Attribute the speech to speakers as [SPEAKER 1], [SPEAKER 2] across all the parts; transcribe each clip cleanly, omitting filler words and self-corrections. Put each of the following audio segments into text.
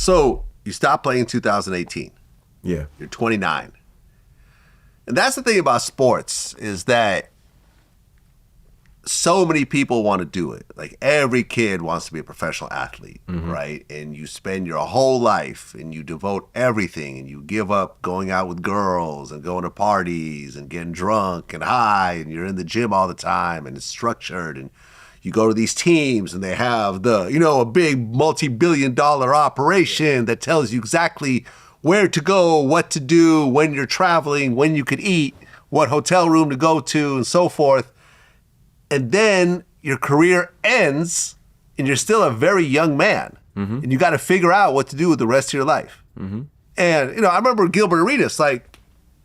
[SPEAKER 1] So you stopped playing in 2018.
[SPEAKER 2] Yeah.
[SPEAKER 1] You're 29. And that's the thing about sports is that so many people want to do it. Like every kid wants to be a professional athlete, right? And you spend your whole life and you devote everything and you give up going out with girls and going to parties and getting drunk and high and you're in the gym all the time and it's structured and you go to these teams and they have the, a big multi-billion-dollar operation that tells you exactly where to go, what to do, when you're traveling, when you could eat, what hotel room to go to and so forth. And then your career ends and you're still a very young man and you got to figure out what to do with the rest of your life. And, I remember Gilbert Arenas, I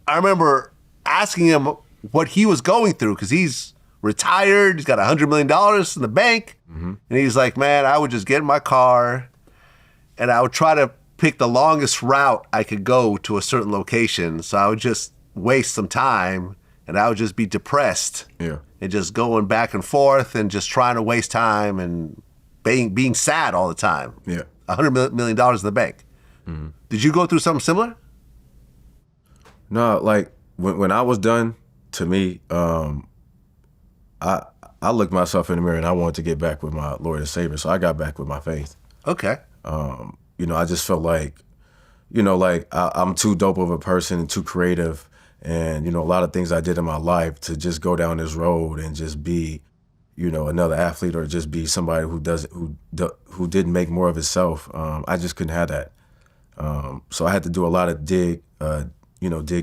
[SPEAKER 1] remember asking him what he was going through because he's retired. He's got $100 million in the bank. And he's like, man, I would just get in my car and I would try to pick the longest route I could go to a certain location. So I would just waste some time and I would just be depressed.
[SPEAKER 2] Yeah.
[SPEAKER 1] And just going back and forth and just trying to waste time and being sad all the time.
[SPEAKER 2] Yeah.
[SPEAKER 1] $100 million in the bank. Did you go through something similar?
[SPEAKER 2] No, like when I was done, to me, I looked myself in the mirror and I wanted to get back with my Lord and Savior. So I got back with my faith.
[SPEAKER 1] Okay.
[SPEAKER 2] I just felt like, I'm too dope of a person and too creative. And, a lot of things I did in my life to just go down this road and just be, another athlete or just be somebody who didn't make more of himself. I just couldn't have that. So I had to do a lot of dig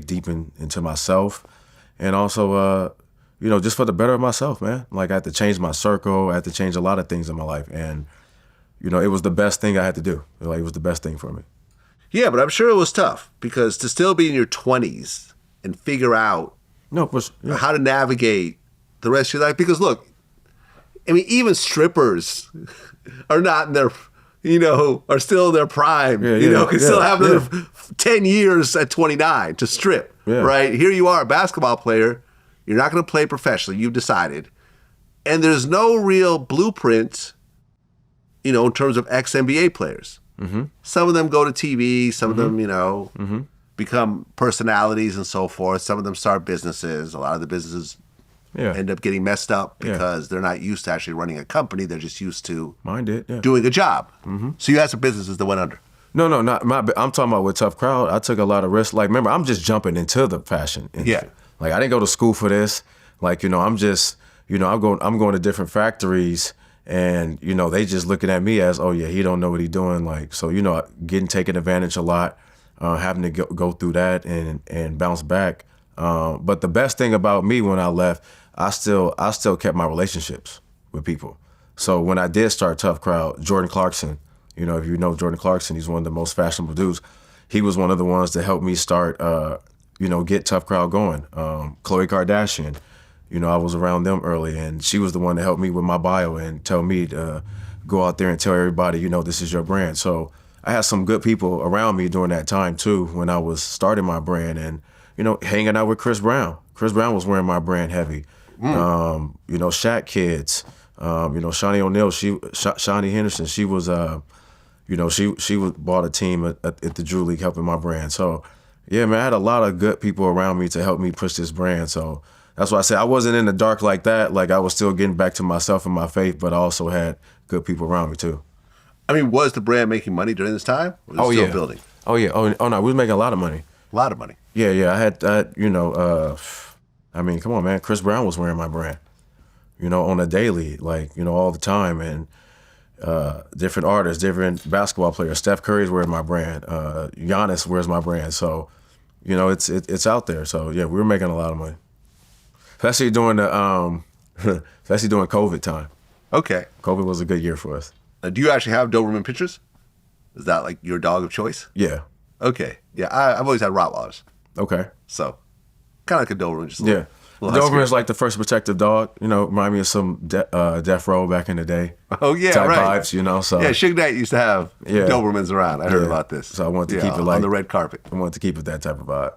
[SPEAKER 2] deep into myself. And also, just for the better of myself, man. Like I had to change my circle. I had to change a lot of things in my life. And, it was the best thing I had to do. Like it was the best thing for me.
[SPEAKER 1] Yeah, but I'm sure it was tough because to still be in your 20s and figure out how to navigate the rest of your life. Because look, I mean, even strippers are not in their, are still in their prime. Can still have another 10 years at 29 to strip, right? Here you are, a basketball player. You're not going to play professionally. You've decided. And there's no real blueprint, in terms of ex-NBA players. Some of them go to TV. Some of them, become personalities and so forth. Some of them start businesses. A lot of the businesses end up getting messed up because they're not used to actually running a company. They're just used to doing a job. So you had some businesses that went under.
[SPEAKER 2] No, not I'm talking about with Tuff Crowd. I took a lot of risks. Like, remember, I'm just jumping into the fashion industry. Like, I didn't go to school for this. Like, I'm just, I'm going to different factories and, they just looking at me as, oh yeah, he don't know what he's doing. Like, so, getting taken advantage a lot. Having to go through that and bounce back. But the best thing about me when I left, I still kept my relationships with people. So when I did start Tuff Crowd, Jordan Clarkson, if you know Jordan Clarkson, he's one of the most fashionable dudes. He was one of the ones that helped me start, get Tuff Crowd going. Khloe Kardashian, I was around them early and she was the one that helped me with my bio and tell me to go out there and tell everybody, this is your brand. So I had some good people around me during that time too when I was starting my brand and, hanging out with Chris Brown. Chris Brown was wearing my brand heavy. Shaq kids, Shawnee O'Neal, Shawnee Henderson, she was, she bought a team at the Drew League helping my brand. So yeah, man, I had a lot of good people around me to help me push this brand. So that's why I said I wasn't in the dark like that. Like I was still getting back to myself and my faith, but I also had good people around me too.
[SPEAKER 1] I mean, was the brand making money during this time? Or was it still building?
[SPEAKER 2] Oh, yeah. Oh, no, we was making a lot of money.
[SPEAKER 1] A lot of money?
[SPEAKER 2] Yeah. I had, come on, man. Chris Brown was wearing my brand, on a daily, all the time. And different artists, different basketball players. Steph Curry's wearing my brand. Giannis wears my brand. So, it's out there. So, yeah, we were making a lot of money. Especially during COVID time.
[SPEAKER 1] Okay.
[SPEAKER 2] COVID was a good year for us.
[SPEAKER 1] Do you actually have Doberman pictures? Is that like your dog of choice?
[SPEAKER 2] Yeah.
[SPEAKER 1] Okay. Yeah, I've always had Rottweilers.
[SPEAKER 2] Okay.
[SPEAKER 1] So, kind of like a Doberman. Just
[SPEAKER 2] Doberman is like the first protective dog. Remind me of some Death Row back in the day.
[SPEAKER 1] Oh, yeah,
[SPEAKER 2] type
[SPEAKER 1] right.
[SPEAKER 2] vibes, so.
[SPEAKER 1] Yeah, Suge Knight used to have Dobermans around. I heard about this.
[SPEAKER 2] So I wanted to keep it
[SPEAKER 1] on the red carpet.
[SPEAKER 2] I wanted to keep it that type of vibe.